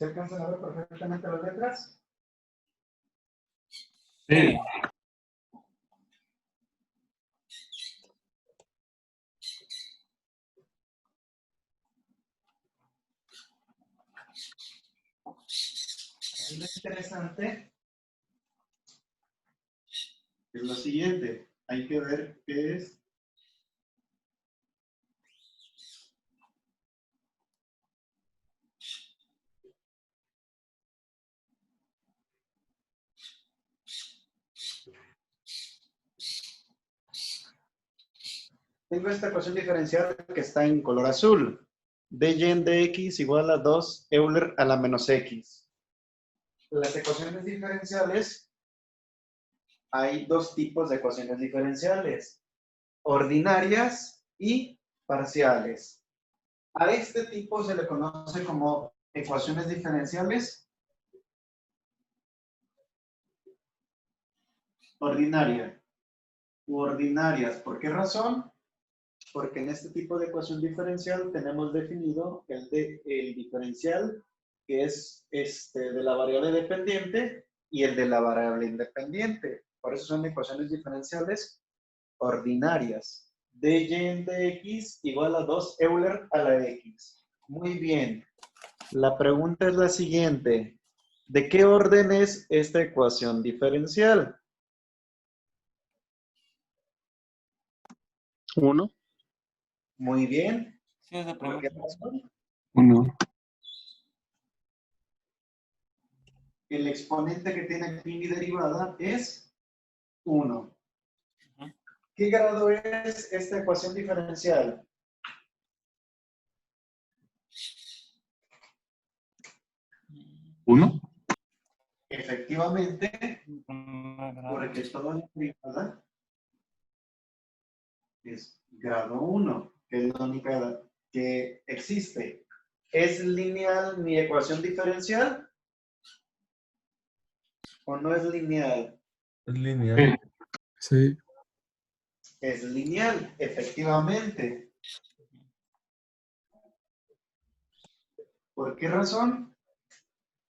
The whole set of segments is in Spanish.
¿Se alcanzan a ver perfectamente las letras? Sí. Lo interesante es lo siguiente. Hay que ver qué es. Tengo esta ecuación diferencial que está en color azul. Dgen de x igual a 2 Euler a la menos x. Las ecuaciones diferenciales, hay dos tipos de ecuaciones diferenciales. Ordinarias y parciales. A este tipo se le conoce como ecuaciones diferenciales ordinaria u ordinarias. ¿Por qué razón? Porque en este tipo de ecuación diferencial tenemos definido el diferencial que es de la variable dependiente y el de la variable independiente. Por eso son ecuaciones diferenciales ordinarias. Dgen de x igual a 2 Euler a la x. Muy bien. La pregunta es la siguiente. ¿De qué orden es esta ecuación diferencial? 1. Muy bien. Sí, es de ¿Por qué primero. razón? 1. El exponente que tiene aquí mi derivada es 1. ¿Qué grado es esta ecuación diferencial? ¿1? Efectivamente, porque toda la derivada es grado 1, que es la única que existe. ¿Es lineal mi ecuación diferencial? ¿O no es lineal? Es lineal. Sí. Es lineal, efectivamente. ¿Por qué razón?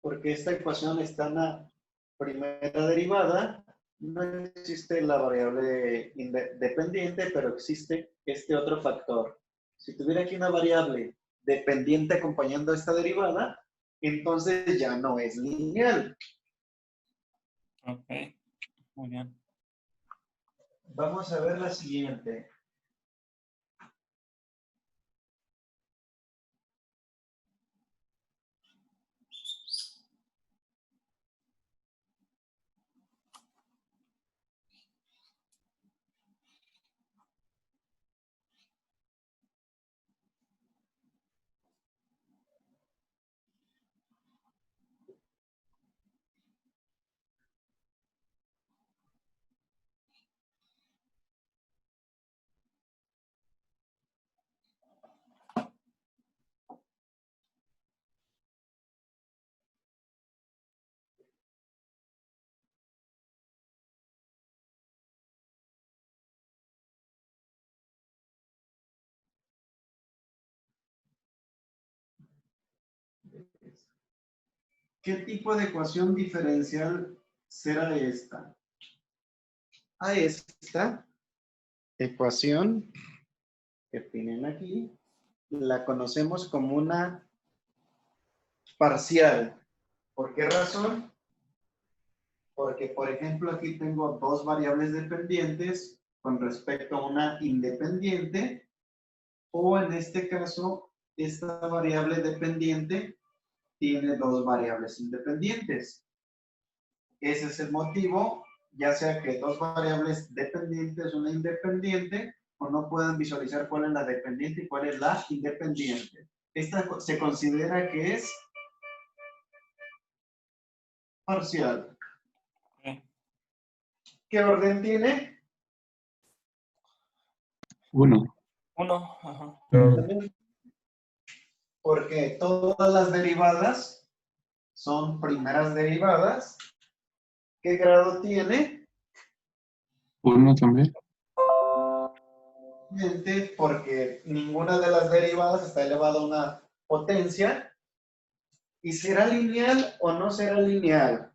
Porque esta ecuación está en la primera derivada, no existe la variable dependiente, pero existe este otro factor. Si tuviera aquí una variable dependiente acompañando esta derivada, entonces ya no es lineal. Ok, muy bien. Vamos a ver la siguiente. ¿Qué tipo de ecuación diferencial será esta? A esta ecuación que tienen aquí, la conocemos como una parcial. ¿Por qué razón? Porque, por ejemplo, aquí tengo dos variables dependientes con respecto a una independiente, o en este caso, esta variable dependiente tiene dos variables independientes. Ese es el motivo, ya sea que dos variables dependientes, una independiente, o no puedan visualizar cuál es la dependiente y cuál es la independiente. Esta se considera que es parcial. Ok. ¿Qué orden tiene? 1. Uno, ajá. Porque todas las derivadas son primeras derivadas. ¿Qué grado tiene? 1 también. Porque ninguna de las derivadas está elevada a una potencia ¿Y será lineal o no será lineal?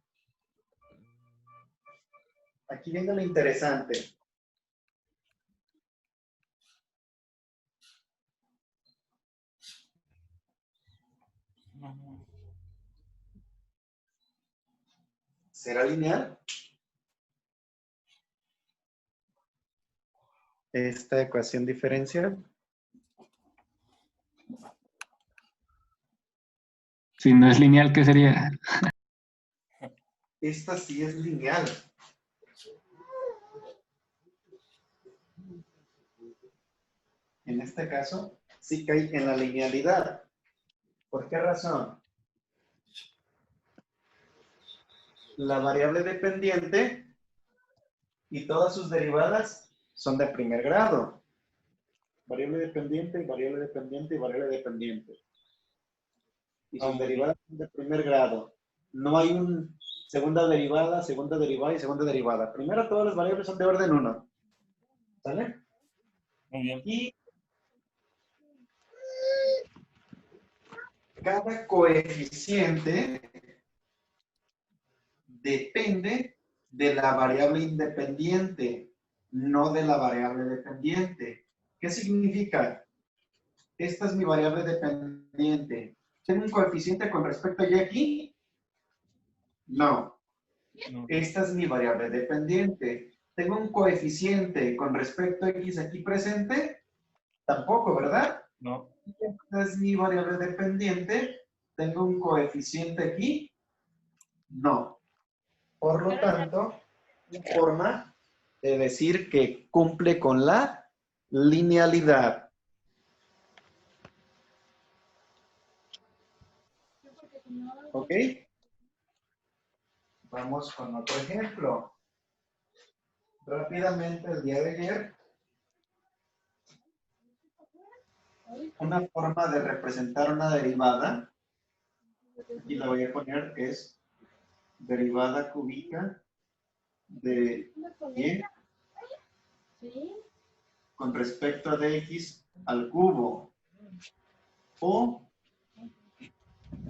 Aquí viene lo interesante. Ujú. ¿Será lineal? Esta ecuación diferencial. Si no es lineal, ¿qué sería? Esta sí es lineal. En este caso, sí cae en la linealidad. ¿Por qué razón? La variable dependiente y todas sus derivadas son de primer grado. Variable dependiente y variable dependiente y variable dependiente. Y sus derivadas son de primer grado. No hay un segunda derivada y segunda derivada. Primero todas las variables son de orden 1. ¿Sale? Muy bien. Y cada coeficiente depende de la variable independiente, no de la variable dependiente. ¿Qué significa? Esta es mi variable dependiente. ¿Tengo un coeficiente con respecto a y aquí? No. No. Esta es mi variable dependiente. ¿Tengo un coeficiente con respecto a x aquí presente? Tampoco, ¿verdad? No. Esta es mi variable dependiente. ¿Tengo un coeficiente aquí? No. Por lo tanto, una forma de decir que cumple con la linealidad. ¿Ok? Vamos con otro ejemplo. Rápidamente, el día de ayer, una forma de representar una derivada, aquí la voy a poner, es derivada cúbica de y con respecto a dx al cubo o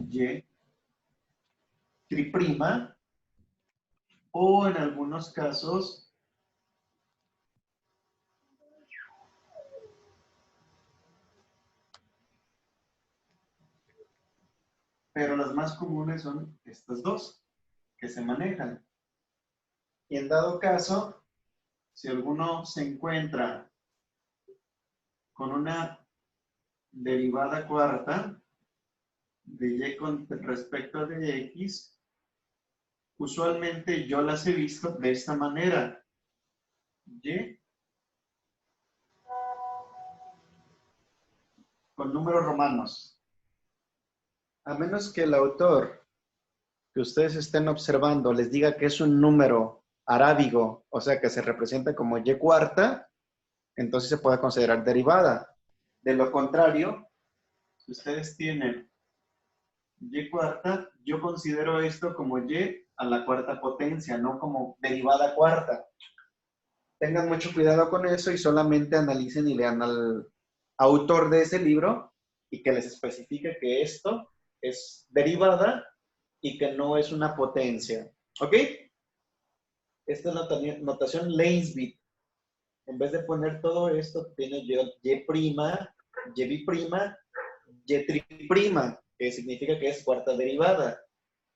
y triprima o en algunos casos pero las más comunes son estas dos que se manejan. Y en dado caso, si alguno se encuentra con una derivada cuarta de y con respecto a dx, usualmente yo las he visto de esta manera. Y con números romanos. A menos que el autor que ustedes estén observando les diga que es un número arábigo, o sea, que se representa como y cuarta, entonces se puede considerar derivada. De lo contrario, si ustedes tienen y cuarta, yo considero esto como y a la cuarta potencia, no como derivada cuarta. Tengan mucho cuidado con eso y solamente analicen y lean al autor de ese libro y que les especifique que esto es derivada y que no es una potencia. ¿Ok? Esta es la notación Lainsby. En vez de poner todo esto, tiene y prima, y biprima, y triprima, que significa que es cuarta derivada.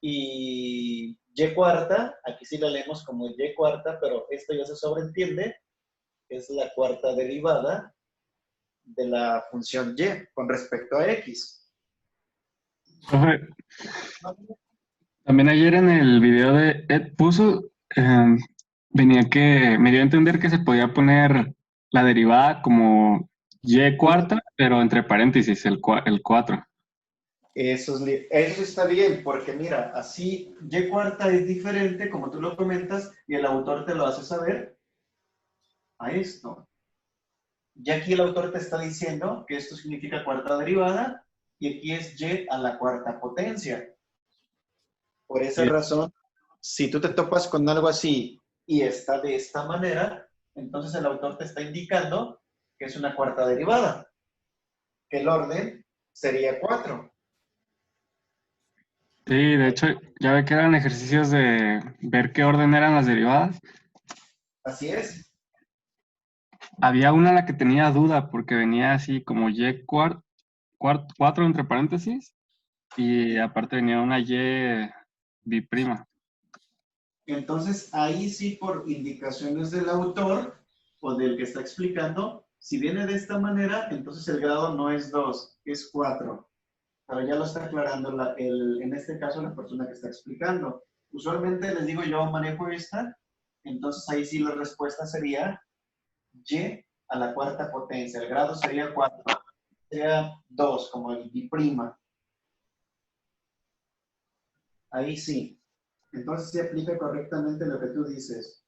Y cuarta, aquí sí la leemos como y cuarta, pero esto ya se sobreentiende, es la cuarta derivada de la función y con respecto a x. Profe, también ayer en el video de Ed puso, venía que me dio a entender que se podía poner la derivada como y cuarta, pero entre paréntesis, el 4. Eso está bien, porque mira, así y cuarta es diferente, como tú lo comentas, y el autor te lo hace saber a esto. Y aquí el autor te está diciendo que esto significa cuarta derivada, y aquí es y a la cuarta potencia. Por esa razón, si tú te topas con algo así y está de esta manera, entonces el autor te está indicando que es una cuarta derivada, que el orden sería 4. Sí, de hecho, ya ve que eran ejercicios de ver qué orden eran las derivadas. Así es. Había una en la que tenía duda porque venía así como y cuatro entre paréntesis y aparte venía una y biprima. Entonces, ahí sí, por indicaciones del autor o del que está explicando, si viene de esta manera, entonces el grado no es 2, es 4. Pero ya lo está aclarando en este caso la persona que está explicando. Usualmente les digo yo manejo esta, entonces ahí sí la respuesta sería y a la cuarta potencia. El grado sería 4, sería 2, como el biprima. Ahí sí. Entonces se aplica correctamente lo que tú dices.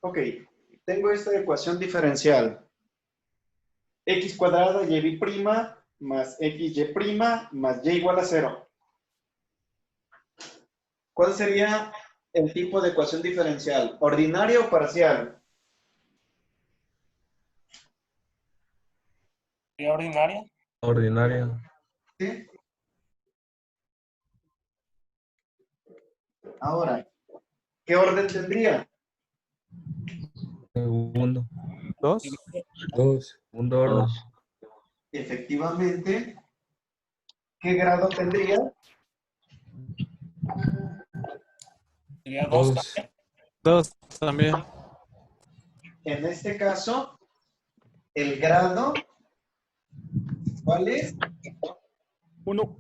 Ok, tengo esta ecuación diferencial. X cuadrada y prima más XY prima más Y igual a 0. ¿Cuál sería el tipo de ecuación diferencial? ¿Ordinaria o parcial? ¿Y ordinaria? Ordinaria. ¿Sí? Ahora, ¿qué orden tendría? Segundo. ¿Dos? Segundo orden. Dos. Efectivamente, ¿qué grado tendría? Sería dos Dos. también. Dos también. En este caso, el grado, ¿cuál es? Uno.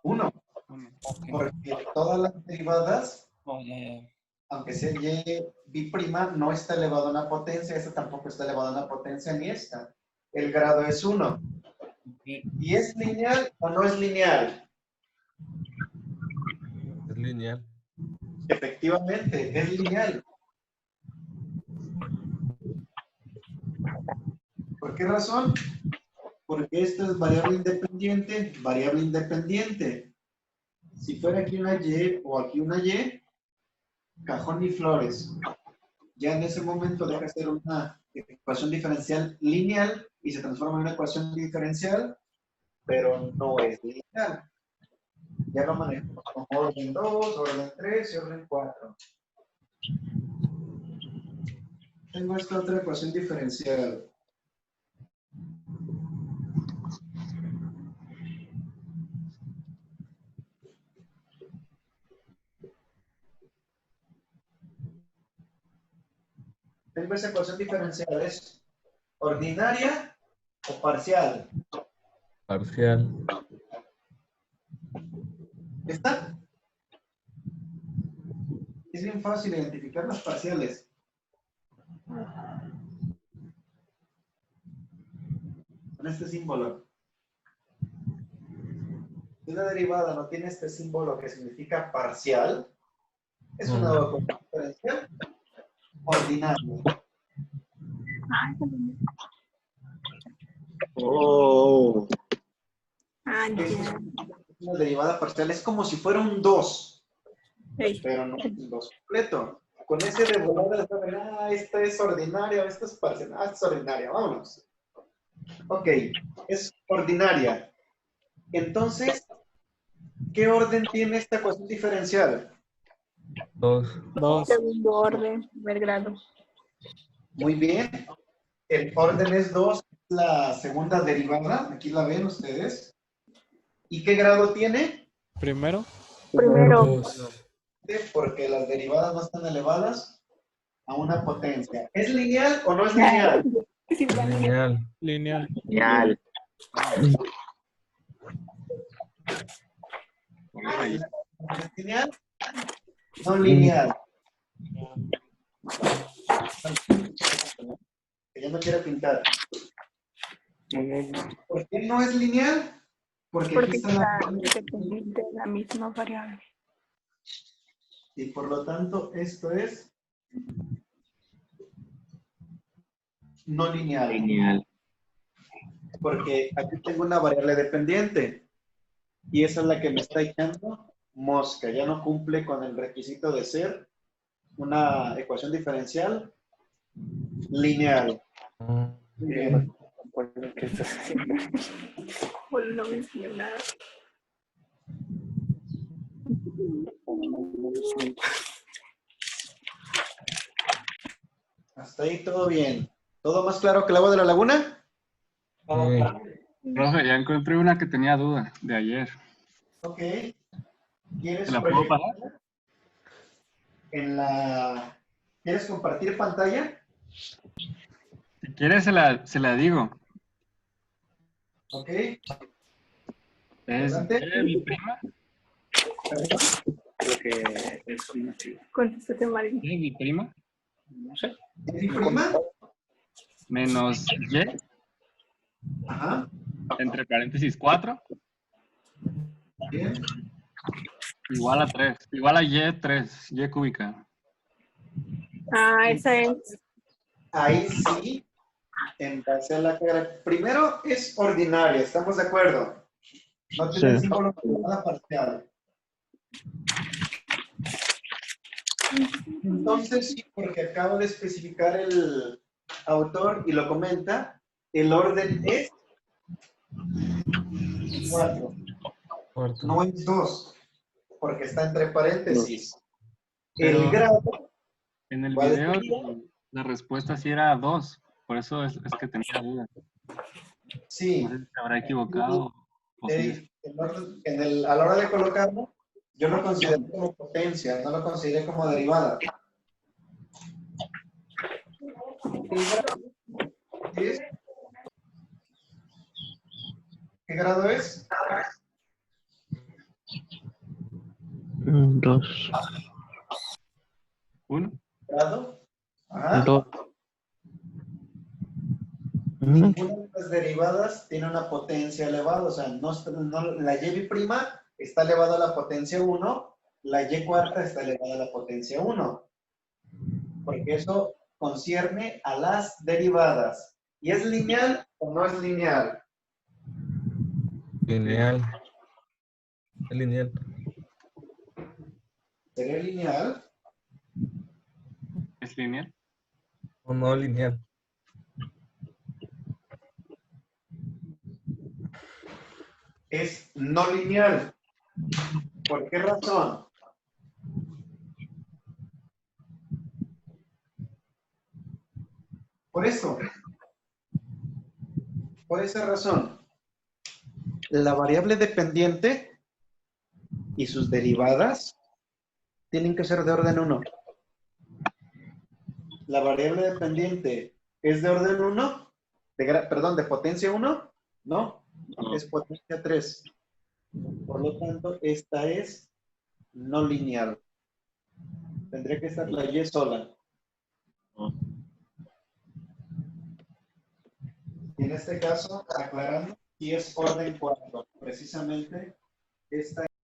1, Ok. porque todas las derivadas, Oh, ya. aunque sea y biprima, no está elevado a una potencia, esta tampoco está elevada a una potencia, ni esta. El grado es 1. Ok. ¿Y es lineal o no es lineal? Es lineal. Efectivamente, es lineal. ¿Por qué razón? Porque esto es variable independiente, variable independiente. Si fuera aquí una Y o aquí una Y, cajón y flores. Ya en ese momento deja de ser una ecuación diferencial lineal y se transforma en una ecuación diferencial, pero no es lineal. Ya lo manejamos como orden 2, orden 3 y orden 4. Tengo esta otra ecuación diferencial. Tengo esa ecuación diferencial. ¿Es ordinaria o parcial? Parcial. ¿Está? Es bien fácil identificar las parciales. Con este símbolo. Si una derivada no tiene este símbolo que significa parcial, es una ecuación diferencial ordinaria. Oh, Es ya. una derivada parcial. Es como si fuera un 2, Ey, pero no es un 2 completo. Con ese de volada, esta es ordinaria, esta es parcial. Esta es ordinaria, vámonos. Ok, es ordinaria. Entonces, ¿qué orden tiene esta ecuación diferencial? Dos. Dos. Segundo orden, primer grado. Muy bien. El orden es 2, la segunda derivada. Aquí la ven ustedes. ¿Y qué grado tiene? Primero. Primero, Dos. Porque las derivadas no están elevadas a una potencia. ¿Es lineal o no es lineal? sí, Es lineal. Lineal. lineal. ¿Es lineal? No lineal. Que ya no quiero pintar. ¿Por qué no es lineal? Porque aquí porque está la... está independiente de la misma variable. Y por lo tanto, esto es no lineal. Lineal. Porque aquí tengo una variable dependiente. Y esa es la que me está echando mosca, ya no cumple con el requisito de ser una ecuación diferencial lineal. Muy bien. ¿Qué estás haciendo? Polinomio escalar. Hasta ahí todo bien. ¿Todo más claro que el agua de la laguna? Profe, ya encontré una que tenía duda de ayer. Ok. ¿Quieres ¿Se la puedo pasar? proyectar en la... ¿Quieres compartir pantalla? Si quieres, se la digo. Ok. Es Adelante. mi prima. Creo que es un motivo. Contéstate, Marín. Es mi prima. No sé. ¿Es mi prima? Menos y, Ajá. entre paréntesis 4, Bien. igual a 3. Igual a y 3, y cúbica. Ah, esa es. Ahí sí, en base a la cara. Primero es ordinaria, ¿estamos de acuerdo? No tiene el Sí. símbolo de nada parcial. Entonces, sí, porque acabo de especificar el autor y lo comenta, el orden es 4, Cuarto. no es 2, porque está entre paréntesis. Pero- El grado, En el ¿cuál video sería? la respuesta sí era 2. Por eso es que tenía duda. Sí, No sé si se habrá equivocado. O si es- a la hora de colocarlo, yo lo considero como potencia, no lo consideré como derivada. El grado es... ¿Qué grado es? 2. ¿Uno? Grado. Ajá. 2. Ninguna de las derivadas tiene una potencia elevada, o sea, la y' está elevada a la potencia 1, la y cuarta está elevada a la potencia 1, porque eso concierne a las derivadas. ¿Y es lineal o no es lineal? Lineal. Es lineal. ¿Sería lineal? ¿Es lineal? O no lineal. Es no lineal. ¿Por qué razón? Por eso. Por esa razón. La variable dependiente y sus derivadas tienen que ser de orden 1. La variable dependiente es de orden 1, perdón, de potencia 1, ¿no? Es potencia 3. Por lo tanto, esta es no lineal. Tendría que estar la y sola. Y en este caso, aclarando, si es orden 4. Precisamente, esta